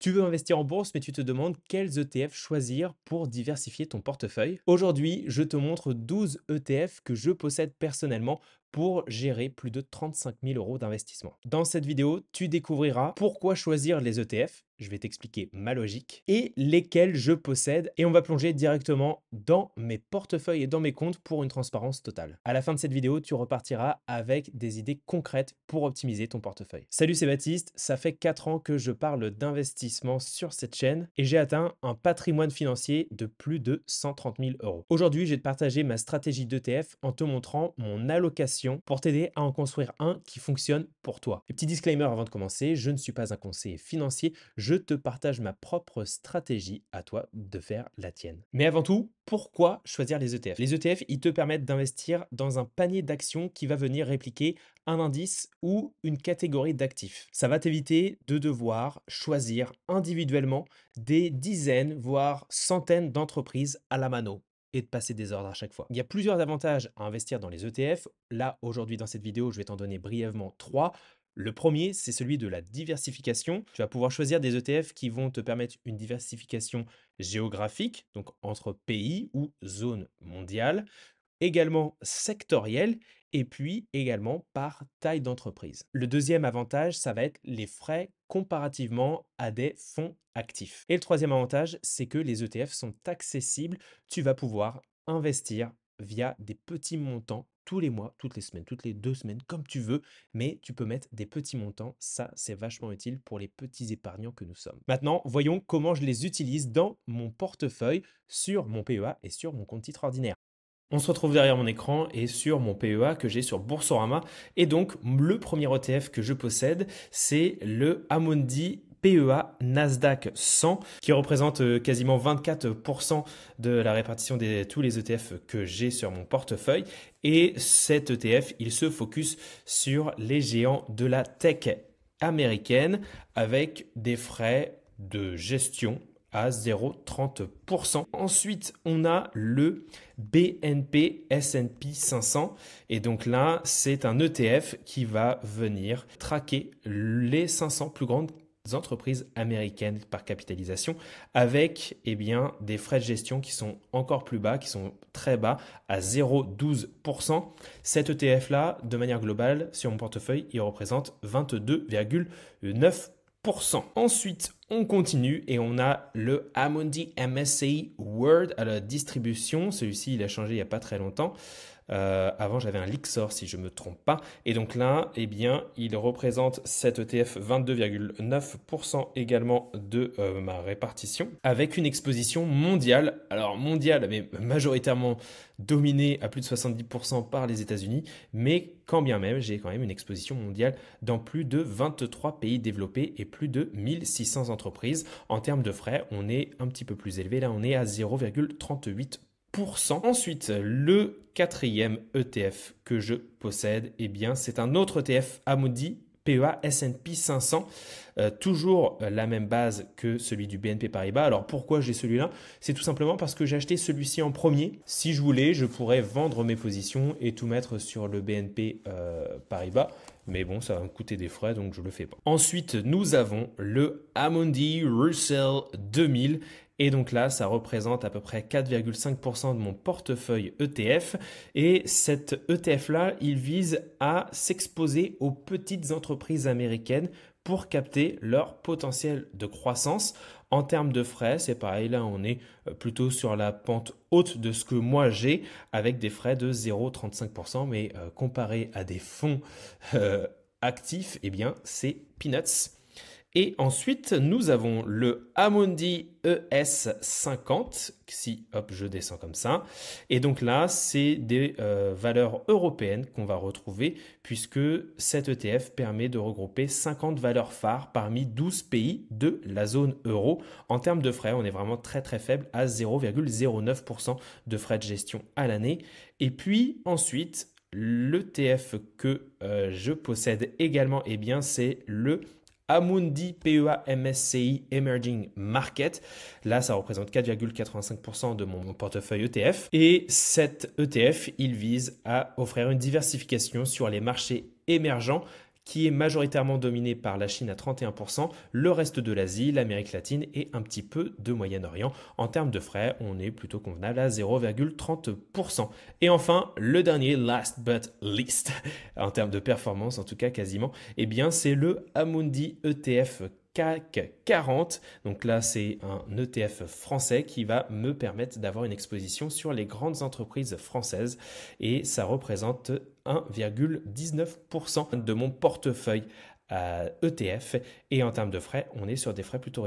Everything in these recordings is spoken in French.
Tu veux investir en bourse, mais tu te demandes quels ETF choisir pour diversifier ton portefeuille. Aujourd'hui, je te montre 12 ETF que je possède personnellement pour gérer plus de 35 000 euros d'investissement. Dans cette vidéo, tu découvriras pourquoi choisir les ETF, je vais t'expliquer ma logique, et lesquels je possède, et on va plonger directement dans mes portefeuilles et dans mes comptes pour une transparence totale. À la fin de cette vidéo, tu repartiras avec des idées concrètes pour optimiser ton portefeuille. Salut, c'est Baptiste, ça fait 4 ans que je parle d'investissement sur cette chaîne et j'ai atteint un patrimoine financier de plus de 130 000 euros. Aujourd'hui, je vais te partager ma stratégie d'ETF en te montrant mon allocation pour t'aider à en construire un qui fonctionne pour toi. Et petit disclaimer avant de commencer, je ne suis pas un conseiller financier, je te partage ma propre stratégie, à toi de faire la tienne. Mais avant tout, pourquoi choisir les ETF? Les ETF, ils te permettent d'investir dans un panier d'actions qui va venir répliquer un indice ou une catégorie d'actifs. Ça va t'éviter de devoir choisir individuellement des dizaines, voire centaines d'entreprises à la mano et de passer des ordres à chaque fois. Il y a plusieurs avantages à investir dans les ETF. Là, aujourd'hui, dans cette vidéo, je vais t'en donner brièvement 3. Le premier, c'est celui de la diversification. Tu vas pouvoir choisir des ETF qui vont te permettre une diversification géographique, donc entre pays ou zones mondiales, également sectorielle et puis également par taille d'entreprise. Le deuxième avantage, ça va être les frais comparativement à des fonds actifs. Et le troisième avantage, c'est que les ETF sont accessibles. Tu vas pouvoir investir via des petits montants tous les mois, toutes les semaines, toutes les 2 semaines, comme tu veux, mais tu peux mettre des petits montants. Ça, c'est vachement utile pour les petits épargnants que nous sommes. Maintenant, voyons comment je les utilise dans mon portefeuille sur mon PEA et sur mon compte titre ordinaire. On se retrouve derrière mon écran et sur mon PEA que j'ai sur Boursorama. Et donc, le premier ETF que je possède, c'est le Amundi PEA Nasdaq 100 qui représente quasiment 24% de la répartition de tous les ETF que j'ai sur mon portefeuille. Et cet ETF, il se focus sur les géants de la tech américaine avec des frais de gestion à 0,30%. Ensuite, on a le BNP S&P 500 et donc là, c'est un ETF qui va venir traquer les 500 plus grandes entreprises américaines par capitalisation avec des frais de gestion qui sont encore plus bas, qui sont très bas à 0,12%. Cet ETF là, de manière globale, sur mon portefeuille, il représente 22,9%. Ensuite, on continue et on a le Amundi MSCI World à la distribution. Celui-ci, il a changé il n'y a pas très longtemps. Avant, j'avais un Lixor si je ne me trompe pas. Et donc là, il représente cet ETF 22,9% également de ma répartition avec une exposition mondiale. Alors mondiale, mais majoritairement dominée à plus de 70% par les États-Unis. Mais quand bien même, j'ai quand même une exposition mondiale dans plus de 23 pays développés et plus de 1600 entreprises. En termes de frais, on est un petit peu plus élevé. Là, on est à 0,38%. Ensuite, le quatrième ETF que je possède, c'est un autre ETF Amundi PEA S&P 500, toujours la même base que celui du BNP Paribas. Alors pourquoi j'ai celui-là? C'est tout simplement parce que j'ai acheté celui-ci en premier. Si je voulais, je pourrais vendre mes positions et tout mettre sur le BNP Paribas. Mais bon, ça va me coûter des frais, donc je ne le fais pas. Ensuite, nous avons le Amundi Russell 2000. Et donc là, ça représente à peu près 4,5% de mon portefeuille ETF. Et cet ETF-là, il vise à s'exposer aux petites entreprises américaines pour capter leur potentiel de croissance. En termes de frais, c'est pareil, là on est plutôt sur la pente haute de ce que moi j'ai avec des frais de 0,35%, mais comparé à des fonds actifs, c'est peanuts. Et ensuite, nous avons le Amundi ES50, si hop, je descends comme ça. Et donc là, c'est des valeurs européennes qu'on va retrouver puisque cet ETF permet de regrouper 50 valeurs phares parmi 12 pays de la zone euro. En termes de frais, on est vraiment très très faible à 0,09% de frais de gestion à l'année. Et puis ensuite, l'ETF que je possède également, c'est le Amundi PEA MSCI Emerging Market. Là, ça représente 4,85% de mon portefeuille ETF. Et cet ETF, il vise à offrir une diversification sur les marchés émergents qui est majoritairement dominé par la Chine à 31%, le reste de l'Asie, l'Amérique latine et un petit peu de Moyen-Orient. En termes de frais, on est plutôt convenable à 0,30%. Et enfin, le dernier, last but least, en termes de performance en tout cas quasiment, eh bien c'est le Amundi ETF CAC 40. Donc là, c'est un ETF français qui va me permettre d'avoir une exposition sur les grandes entreprises françaises et ça représente 1,19% de mon portefeuille ETF et en termes de frais, on est sur des frais plutôt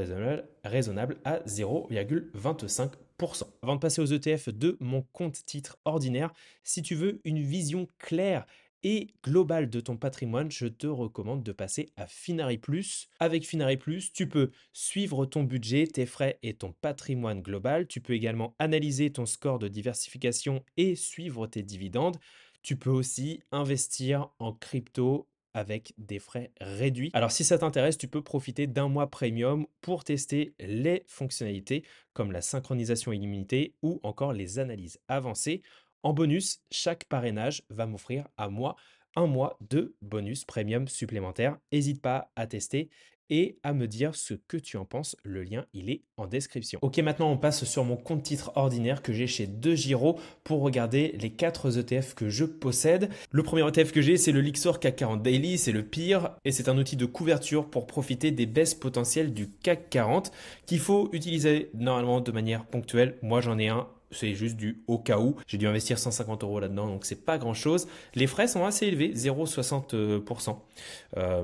raisonnables à 0,25%. Avant de passer aux ETF de mon compte titre ordinaire, si tu veux une vision claire et globale de ton patrimoine, je te recommande de passer à Finari Plus. Avec Finari Plus, tu peux suivre ton budget, tes frais et ton patrimoine global. Tu peux également analyser ton score de diversification et suivre tes dividendes. Tu peux aussi investir en crypto avec des frais réduits. Alors si ça t'intéresse, tu peux profiter d'un mois premium pour tester les fonctionnalités comme la synchronisation illimitée ou encore les analyses avancées. En bonus, chaque parrainage va m'offrir à moi un mois de bonus premium supplémentaire. N'hésite pas à tester et à me dire ce que tu en penses. Le lien, il est en description. Ok, maintenant on passe sur mon compte titre ordinaire que j'ai chez DeGiro pour regarder les 4 ETF que je possède. Le premier ETF que j'ai, c'est le Lixor CAC 40 Daily, c'est le pire et c'est un outil de couverture pour profiter des baisses potentielles du CAC 40 qu'il faut utiliser normalement de manière ponctuelle. Moi j'en ai un. C'est juste du au cas où. J'ai dû investir 150 euros là-dedans, donc c'est pas grand-chose. Les frais sont assez élevés, 0,60%.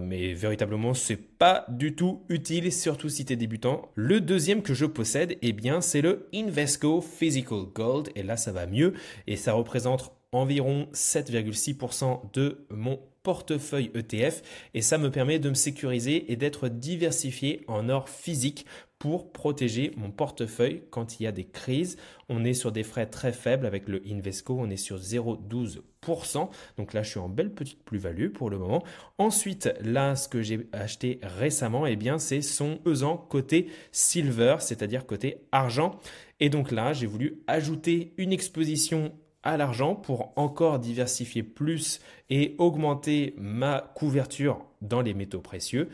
Mais véritablement, c'est pas du tout utile, surtout si tu es débutant. Le deuxième que je possède, eh bien, c'est le Invesco Physical Gold. Et là, ça va mieux. Et ça représente environ 7,6% de mon portefeuille ETF. Et ça me permet de me sécuriser et d'être diversifié en or physique pour protéger mon portefeuille quand il y a des crises. On est sur des frais très faibles avec le Invesco, on est sur 0,12%. Donc là, je suis en belle petite plus-value pour le moment. Ensuite, là, ce que j'ai acheté récemment, eh bien, c'est son pesant côté silver, c'est-à-dire côté argent. Et donc là, j'ai voulu ajouter une exposition à l'argent pour encore diversifier plus et augmenter ma couverture dans les métaux précieux,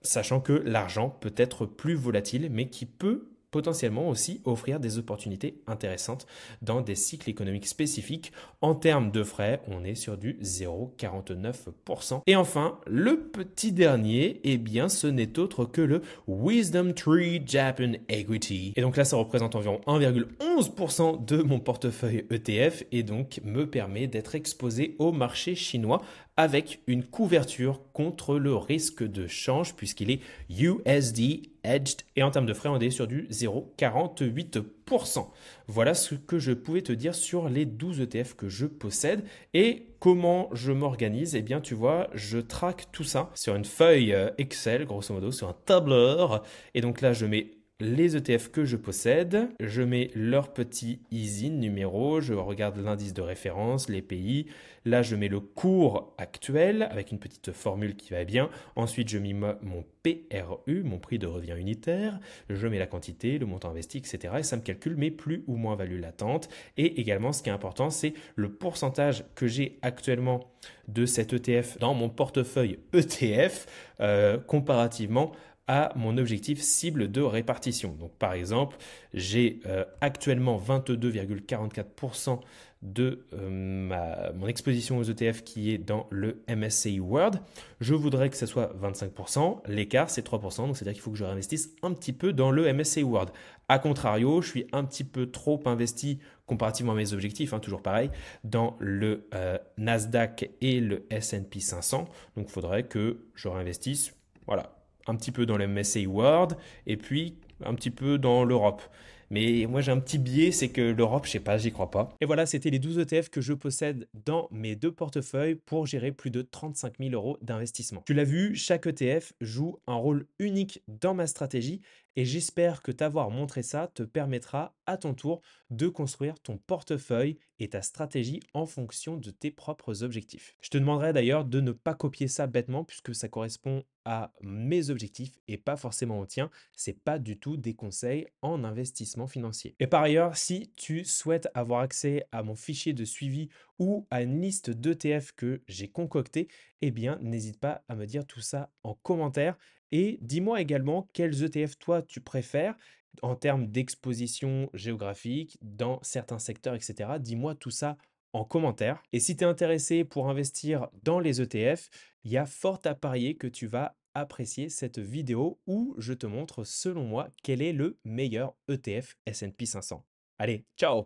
sachant que l'argent peut être plus volatile, mais qui peut potentiellement aussi offrir des opportunités intéressantes dans des cycles économiques spécifiques. En termes de frais, on est sur du 0,49%. Et enfin, le petit dernier, eh bien, ce n'est autre que le Wisdom Tree Japan Equity. Et donc là, ça représente environ 1,11% de mon portefeuille ETF et donc me permet d'être exposé au marché chinois avec une couverture contre le risque de change puisqu'il est USD hedged et en termes de frais on est sur du 0,48%. Voilà ce que je pouvais te dire sur les 12 ETF que je possède et comment je m'organise. Eh bien tu vois, je traque tout ça sur une feuille Excel grosso modo, sur un tableur et donc là je mets les ETF que je possède, je mets leur petit ISIN numéro, je regarde l'indice de référence, les pays. Là, je mets le cours actuel avec une petite formule qui va bien. Ensuite, je mets mon PRU, mon prix de revient unitaire. Je mets la quantité, le montant investi, etc. Et ça me calcule mes plus ou moins values latentes. Et également, ce qui est important, c'est le pourcentage que j'ai actuellement de cet ETF dans mon portefeuille ETF comparativement à mon objectif cible de répartition. Donc par exemple, j'ai actuellement 22,44% de mon exposition aux ETF qui est dans le MSCI World. Je voudrais que ce soit 25%. L'écart, c'est 3%. Donc c'est-à-dire qu'il faut que je réinvestisse un petit peu dans le MSCI World. A contrario, je suis un petit peu trop investi comparativement à mes objectifs, hein, toujours pareil, dans le Nasdaq et le S&P 500. Donc il faudrait que je réinvestisse, voilà, un petit peu dans le MSCI World et puis un petit peu dans l'Europe. Mais moi, j'ai un petit biais, c'est que l'Europe, je sais pas, j'y crois pas. Et voilà, c'était les 12 ETF que je possède dans mes deux portefeuilles pour gérer plus de 35 000 euros d'investissement. Tu l'as vu, chaque ETF joue un rôle unique dans ma stratégie et j'espère que t'avoir montré ça te permettra à ton tour de construire ton portefeuille et ta stratégie en fonction de tes propres objectifs. Je te demanderai d'ailleurs de ne pas copier ça bêtement puisque ça correspond à mes objectifs et pas forcément aux tiens. C'est pas du tout des conseils en investissement financier. Et par ailleurs, si tu souhaites avoir accès à mon fichier de suivi ou à une liste d'ETF que j'ai concocté, eh bien, n'hésite pas à me dire tout ça en commentaire et dis-moi également quels ETF toi tu préfères en termes d'exposition géographique dans certains secteurs, etc. Dis-moi tout ça en commentaire. Et si tu es intéressé pour investir dans les ETF, il y a fort à parier que tu vas apprécier cette vidéo où je te montre, selon moi, quel est le meilleur ETF S&P 500. Allez, ciao!